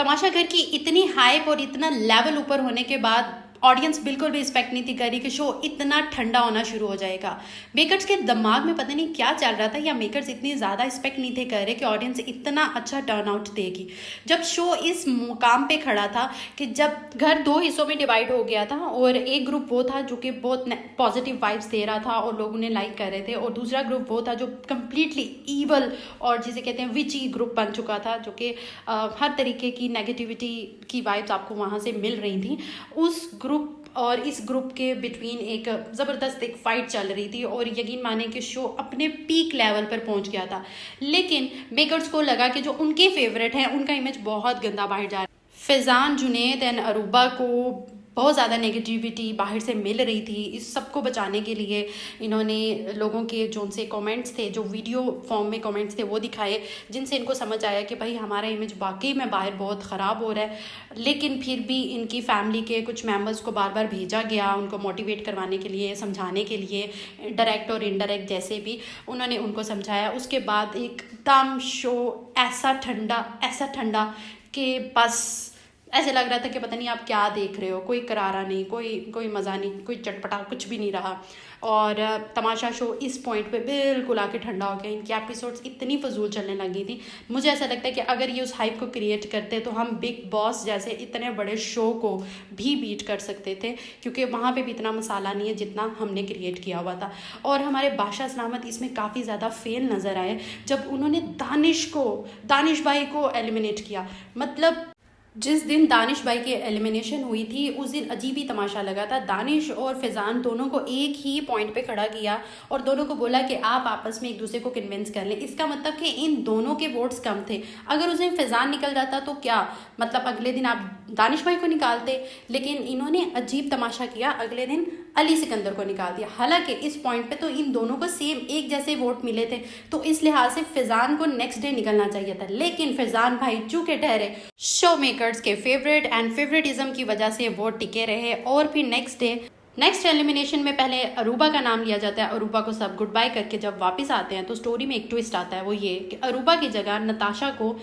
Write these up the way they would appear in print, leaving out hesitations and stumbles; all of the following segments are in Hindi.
तमाशा घर की इतनी हाइप और इतना लेवल ऊपर होने के बाद ऑडियंस बिल्कुल भी एक्सपेक्ट नहीं थी करी कि शो इतना ठंडा होना शुरू हो जाएगा। मेकर्स के दिमाग में पता नहीं क्या चल रहा था, या मेकर्स इतनी ज़्यादा एक्सपेक्ट नहीं थे कर रहे कि ऑडियंस इतना अच्छा टर्न आउट देगी। जब शो इस मुकाम पे खड़ा था कि जब घर दो हिस्सों में डिवाइड हो गया था और एक ग्रुप वो था जो कि बहुत पॉजिटिव वाइब्स दे रहा था और लोग उन्हें लाइक कर रहे थे, और दूसरा ग्रुप वो था जो कम्प्लीटली ईवल और जिसे कहते हैं विची ग्रुप बन चुका था, जो कि हर तरीके की नेगेटिविटी की वाइब्स आपको वहाँ से मिल रही थी। उस ग्रुप और इस ग्रुप के बिटवीन एक ज़बरदस्त एक फाइट चल रही थी और यकीन माने कि शो अपने पीक लेवल पर पहुंच गया था। लेकिन मेकर्स को लगा कि जो उनके फेवरेट हैं उनका इमेज बहुत गंदा बाहर जा रहा है। फैज़ान, जुनैद एंड अरूबा को बहुत ज़्यादा नेगेटिविटी बाहर से मिल रही थी। इस सबको बचाने के लिए इन्होंने लोगों के जो उनसे कमेंट्स थे, जो वीडियो फॉर्म में कमेंट्स थे, वो दिखाए, जिनसे इनको समझ आया कि भाई हमारा इमेज वाकई में बाहर बहुत ख़राब हो रहा है। लेकिन फिर भी इनकी फैमिली के कुछ मेंबर्स को बार बार भेजा गया उनको मोटिवेट करवाने के लिए, समझाने के लिए, डायरेक्ट और इनडायरेक्ट जैसे भी उन्होंने उनको समझाया। उसके बाद एकदम शो ऐसा ठंडा कि बस ऐसे लग रहा था कि पता नहीं आप क्या देख रहे हो। कोई करारा नहीं, कोई मज़ा नहीं, कोई चटपटा कुछ भी नहीं रहा। और तमाशा शो इस पॉइंट पे बिल्कुल आके ठंडा हो गया। इनकी एपिसोड्स इतनी फजूल चलने लगी थी। मुझे ऐसा लगता है कि अगर ये उस हाइप को क्रिएट करते तो हम बिग बॉस जैसे इतने बड़े शो को भी बीट कर सकते थे, क्योंकि वहाँ पे भी इतना मसाला नहीं है जितना हमने क्रिएट किया हुआ था। और हमारे बादशाह सलामत इसमें काफ़ी ज़्यादा फेल नज़र आए जब उन्होंने दानिश भाई को एलिमिनेट किया। मतलब जिस दिन दानिश भाई की एलिमिनेशन हुई थी उस दिन अजीब ही तमाशा लगा था। दानिश और फैज़ान दोनों को एक ही पॉइंट पे खड़ा किया और दोनों को बोला कि आप आपस में एक दूसरे को कन्विंस कर लें। इसका मतलब कि इन दोनों के वोट्स कम थे। अगर उस दिन फैज़ान निकल जाता तो क्या मतलब अगले दिन आप दानिश भाई को निकालते, लेकिन इन्होंने अजीब तमाशा किया, अगले दिन अली सिकंदर को निकाल दिया। हालांकि इस पॉइंट पे तो इन दोनों को सेम एक जैसे वोट मिले थे, तो इस लिहाज से फैज़ान को नेक्स्ट डे निकलना चाहिए था। लेकिन फैज़ान भाई चूके ठहरे शो मेकर्स के फेवरेट एंड फेवरेटिज्म की वजह से वोट टिके रहे। और फिर नेक्स्ट एलिमिनेशन में पहले अरूबा का नाम लिया जाता है। अरूबा को सब गुड बाय करके जब वापस आते हैं तो स्टोरी में एक ट्विस्ट आता है, वो ये कि अरूबा की जगह नताशा को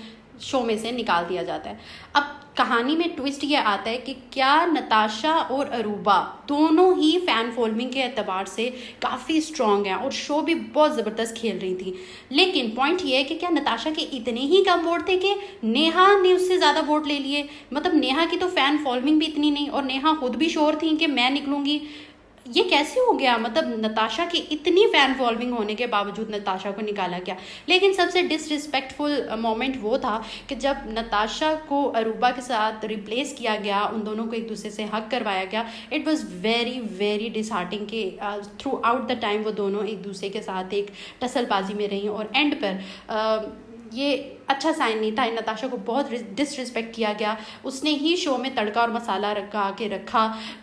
शो में से निकाल दिया जाता है। अब कहानी में ट्विस्ट ये आता है कि क्या नताशा और अरूबा दोनों ही फ़ैन फॉलोइंग के एतबार से काफ़ी स्ट्रॉन्ग हैं और शो भी बहुत ज़बरदस्त खेल रही थी। लेकिन पॉइंट ये है कि क्या नताशा के इतने ही कम वोट थे कि नेहा ने उससे ज़्यादा वोट ले लिए। मतलब नेहा की तो फ़ैन फॉलोइंग भी इतनी नहीं, और नेहा खुद भी श्योर थी कि मैं निकलूँगी। ये कैसे हो गया? मतलब नताशा की इतनी फ़ैन फॉलोइंग होने के बावजूद नताशा को निकाला गया। लेकिन सबसे डिसरिस्पेक्टफुल मोमेंट वो था कि जब नताशा को अरूबा के साथ रिप्लेस किया गया, उन दोनों को एक दूसरे से हक करवाया गया। इट वॉज़ वेरी वेरी डिसहार्टिंग कि थ्रू आउट द टाइम वो दोनों एक दूसरे के साथ एक टसलबाजी में रहीं और एंड पर ये अच्छा साइन नहीं था। नताशा को बहुत डिसरिस्पेक्ट किया गया। उसने ही शो में तड़का और मसाला रखा।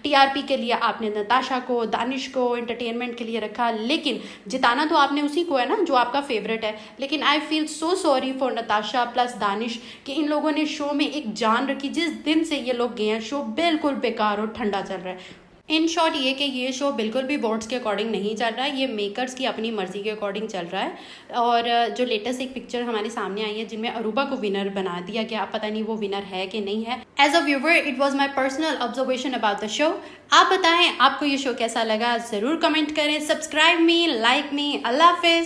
टीआरपी के लिए आपने नताशा को, दानिश को एंटरटेनमेंट के लिए रखा, लेकिन जिताना तो आपने उसी को है ना जो आपका फेवरेट है। लेकिन I feel so sorry for Natasha plus Danish कि इन लोगों ने शो में एक जान रखी। जिस दिन से ये लोग गए हैं शो बिल्कुल बेकार और ठंडा चल रहा है। इन शॉर्ट ये कि ये शो बिल्कुल भी वोट्स के अकॉर्डिंग नहीं चल रहा है, ये मेकर्स की अपनी मर्जी के अकॉर्डिंग चल रहा है। और जो लेटेस्ट एक पिक्चर हमारे सामने आई है जिनमें अरूबा को विनर बना दिया गया, अब पता नहीं वो विनर है कि नहीं है। As a viewer it was my personal observation about the show. आप बताएं आपको ये शो कैसा लगा, ज़रूर कमेंट करें। सब्सक्राइब मी, लाइक मी। अल्लाह हाफिज़।